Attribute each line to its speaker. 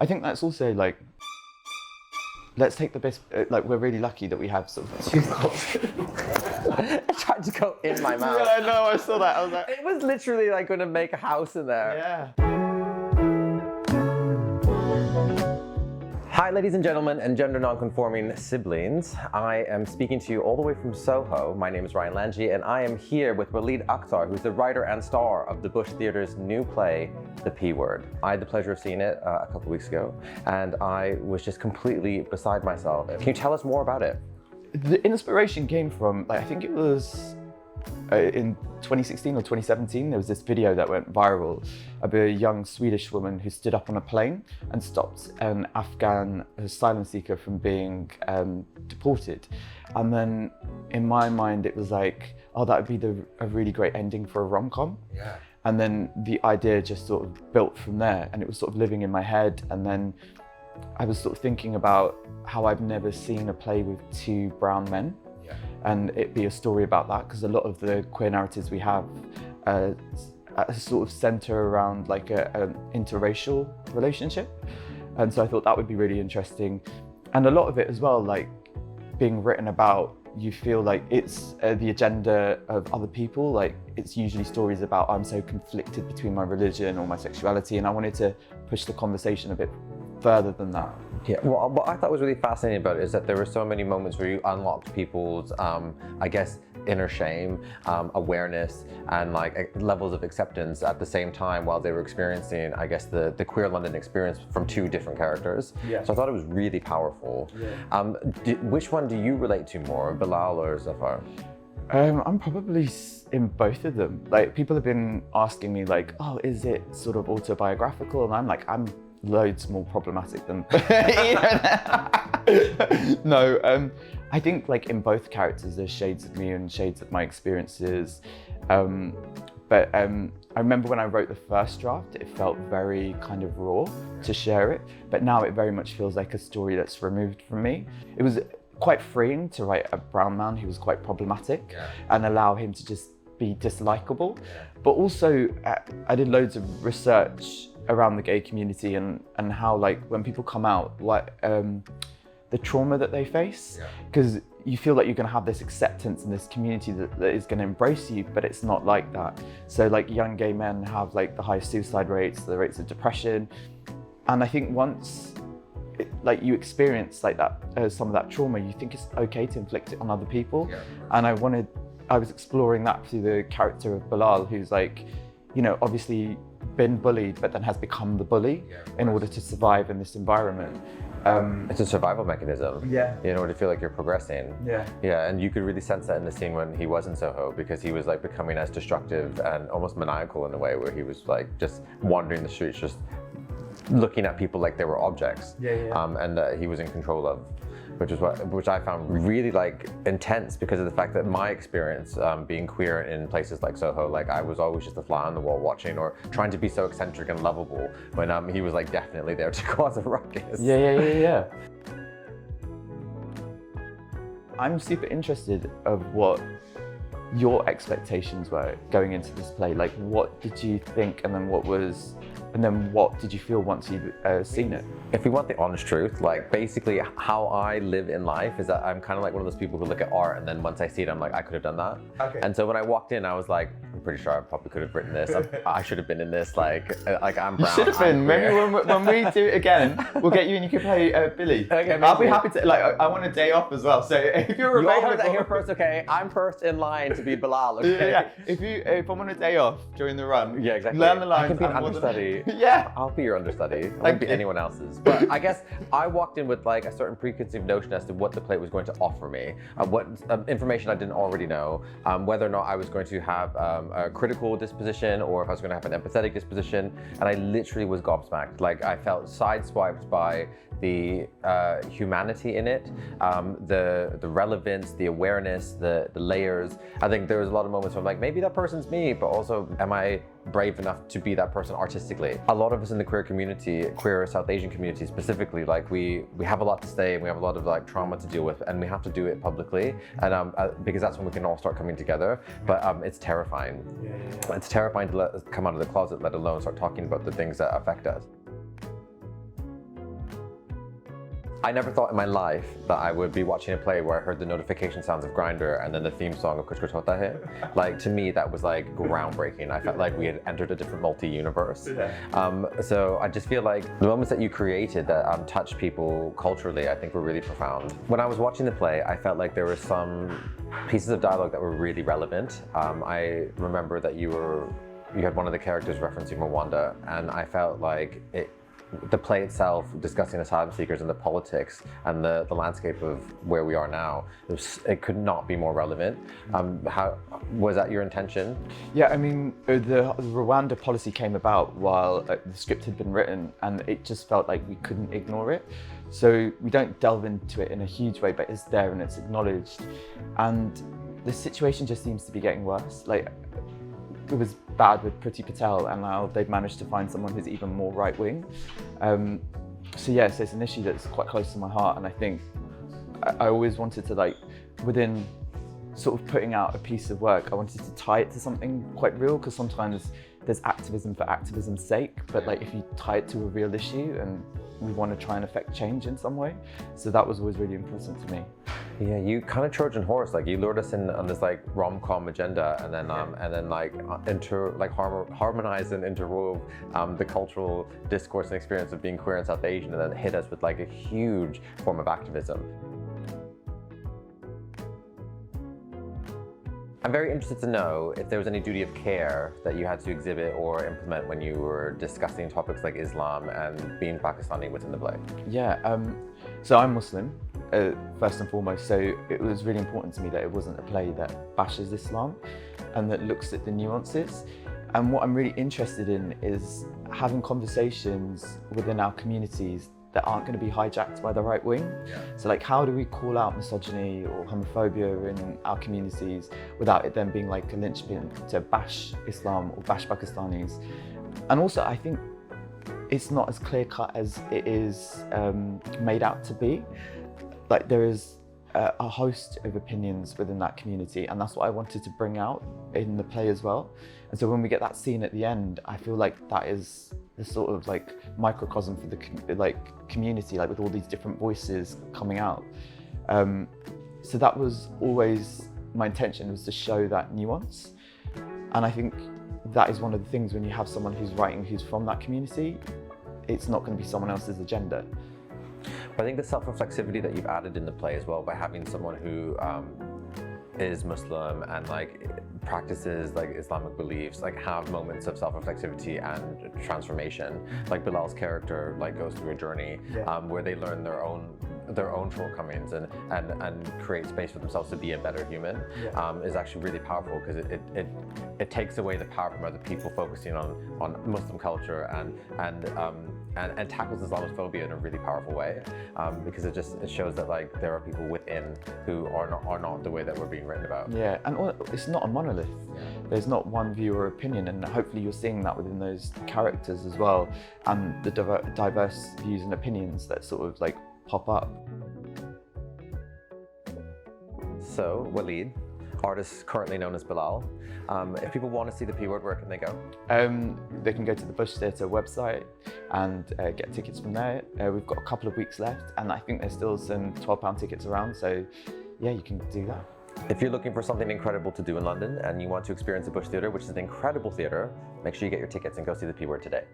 Speaker 1: I think that's also like, let's take the best, like we're really lucky that we have sort of two cultures.
Speaker 2: I tried to go in my mouth.
Speaker 1: Yeah, I know, I saw that. I was like,
Speaker 2: It was literally like going to make a house in there.
Speaker 1: yeah.
Speaker 2: Hi ladies and gentlemen and gender non-conforming siblings. I am speaking to you all the way from Soho. My name is Ryan Lange and I am here with Walid Akhtar, who's the writer and star of the Bush Theatre's new play, The P Word. I had the pleasure of seeing it a couple of weeks ago and I was just completely beside myself. Can you tell us more about it?
Speaker 1: The inspiration came from, like, I think it was in 2016 or 2017, there was this video that went viral of a young Swedish woman who stood up on a plane and stopped an Afghan asylum seeker from being deported. And then in my mind, it was like, oh, that would be a really great ending for a rom-com.
Speaker 2: Yeah.
Speaker 1: And then the idea just sort of built from there, and it was sort of living in my head. And then I was sort of thinking about how I've never seen a play with two brown men. And it be a story about that, because a lot of the queer narratives we have sort of center around like an interracial relationship. And so I thought that would be really interesting. And a lot of it as well, like being written about, you feel like it's the agenda of other people. Like it's usually stories about, I'm so conflicted between my religion or my sexuality. And I wanted to push the conversation a bit further than that.
Speaker 2: Yeah, well, what I thought was really fascinating about it is that there were so many moments where you unlocked people's, I guess, inner shame, awareness, and like levels of acceptance at the same time while they were experiencing, I guess, the queer London experience from two different characters.
Speaker 1: Yeah.
Speaker 2: So I thought it was really powerful.
Speaker 1: Yeah.
Speaker 2: Which one do you relate to more, Bilal or Zafar?
Speaker 1: I'm probably in both of them. Like people have been asking me like, oh, is it sort of autobiographical? And I'm like, I'm loads more problematic than no. I think like in both characters there's shades of me and shades of my experiences, but I remember when I wrote the first draft, it felt very kind of raw to share it, but now it very much feels like a story that's removed from me. It was quite freeing to write a brown man who was quite problematic and allow him to just be dislikable. But also I did loads of research around the gay community and how like when people come out, what the trauma that they face, because you feel like you're going to have this acceptance in this community that is going to embrace you, but it's not like that. So like young gay men have like the highest suicide rates, the rates of depression, and I think once like you experience like that some of that trauma, you think it's okay to inflict it on other people. And I was exploring that through the character of Bilal, who's like, you know, obviously been bullied, but then has become the bully in order to survive in this environment.
Speaker 2: It's a survival mechanism.
Speaker 1: Yeah.
Speaker 2: In order to feel like you're progressing.
Speaker 1: Yeah.
Speaker 2: Yeah, and you could really sense that in the scene when he was in Soho, because he was like becoming as destructive and almost maniacal in a way, where he was like just wandering the streets, just looking at people like they were objects. And that he was in control of. Which I found really like intense, because of the fact that my experience being queer in places like Soho, like I was always just a fly on the wall watching or trying to be so eccentric and lovable, when he was like definitely there to cause a ruckus.
Speaker 1: Yeah. I'm super interested of what your expectations were going into this play. Like what did you think, and then what did you feel once you'd seen it?
Speaker 2: If we want the honest truth, like basically how I live in life is that I'm kind of like one of those people who look at art and then once I see it, I'm like, I could have done that. Okay. And so when I walked in, I was like, I'm pretty sure I probably could have written this. I should have been in this. Like I'm brown.
Speaker 1: You should have been. Maybe when we do it again, we'll get you and you can play Billy. Okay, I'll be happy to. Like I want a day off as well. So if you're available,
Speaker 2: you all heard that here first. Okay, I'm first in line to be Bilal. Okay?
Speaker 1: Yeah. If I'm on a day off during the run,
Speaker 2: exactly.
Speaker 1: Learn the lines.
Speaker 2: I can be an understudy.
Speaker 1: Yeah.
Speaker 2: I'll be your understudy. I won't be anyone else's. But I guess I walked in with like a certain preconceived notion as to what the play was going to offer me, what information I didn't already know, whether or not I was going to have a critical disposition or if I was going to have an empathetic disposition, and I literally was gobsmacked. Like I felt sideswiped by the humanity in it, the relevance, the awareness, the layers. I think there was a lot of moments where I'm like, maybe that person's me, but also am I brave enough to be that person artistically? A lot of us in the queer community, queer South Asian community specifically, like we have a lot to say and we have a lot of like trauma to deal with, and we have to do it publicly, and because that's when we can all start coming together. But it's terrifying. It's terrifying to come out of the closet, let alone start talking about the things that affect us. I never thought in my life that I would be watching a play where I heard the notification sounds of Grindr and then the theme song of Kuch Kuch Hota Hai. Like, to me, that was like groundbreaking. I felt like we had entered a different multi-universe. So I just feel like the moments that you created that touched people culturally, I think were really profound. When I was watching the play, I felt like there were some pieces of dialogue that were really relevant. I remember that you had one of the characters referencing Rwanda, and I felt like the play itself, discussing asylum seekers and the politics and the landscape of where we are now, it could not be more relevant. How was that your intention?
Speaker 1: Yeah, I mean, the Rwanda policy came about while the script had been written, and it just felt like we couldn't ignore it. So we don't delve into it in a huge way, but it's there and it's acknowledged. And the situation just seems to be getting worse. Like, it was bad with Priti Patel, and now they've managed to find someone who's even more right-wing. So it's an issue that's quite close to my heart, and I think I always wanted to, like, within sort of putting out a piece of work, I wanted to tie it to something quite real, because sometimes there's activism for activism's sake, but like if you tie it to a real issue and we want to try and affect change in some way. So that was always really important to me.
Speaker 2: Yeah, you kind of Trojan horse, like you lured us in on this like rom-com agenda, and then harmonized and interwove the cultural discourse and experience of being queer in South Asian, and then hit us with like a huge form of activism. I'm very interested to know if there was any duty of care that you had to exhibit or implement when you were discussing topics like Islam and being Pakistani within the play.
Speaker 1: Yeah, so I'm Muslim, first and foremost, so it was really important to me that it wasn't a play that bashes Islam and that looks at the nuances. And what I'm really interested in is having conversations within our communities that aren't going to be hijacked by the right wing. So like, how do we call out misogyny or homophobia in our communities without it then being like a linchpin to bash Islam or bash Pakistanis? And also, I think it's not as clear cut as it is made out to be. Like, there is a host of opinions within that community, and that's what I wanted to bring out in the play as well. And so when we get that scene at the end, I feel like that is the sort of like microcosm for the community, like with all these different voices coming out. So that was always my intention, was to show that nuance. And I think that is one of the things when you have someone who's writing who's from that community, it's not going to be someone else's agenda.
Speaker 2: But I think the self-reflexivity that you've added in the play as well, by having someone who is Muslim and like practices like Islamic beliefs, like have moments of self-reflexivity and transformation. Like Bilal's character like goes through a journey where they learn their own shortcomings and create space for themselves to be a better human, is actually really powerful, because it takes away the power from other people focusing on Muslim culture and tackles Islamophobia in a really powerful way, because it shows that like there are people within who are not the way that we're being written about.
Speaker 1: Yeah, and it's not a monolith. There's not one view or opinion, and hopefully you're seeing that within those characters as well, and the diverse views and opinions that sort of like pop up.
Speaker 2: So, Waleed, artist currently known as Bilal. If people want to see the P Word, where can they go?
Speaker 1: They can go to the Bush Theatre website and get tickets from there. We've got a couple of weeks left, and I think there's still some £12 tickets around, so yeah, you can do that.
Speaker 2: If you're looking for something incredible to do in London and you want to experience the Bush Theatre, which is an incredible theatre, make sure you get your tickets and go see the P Word today.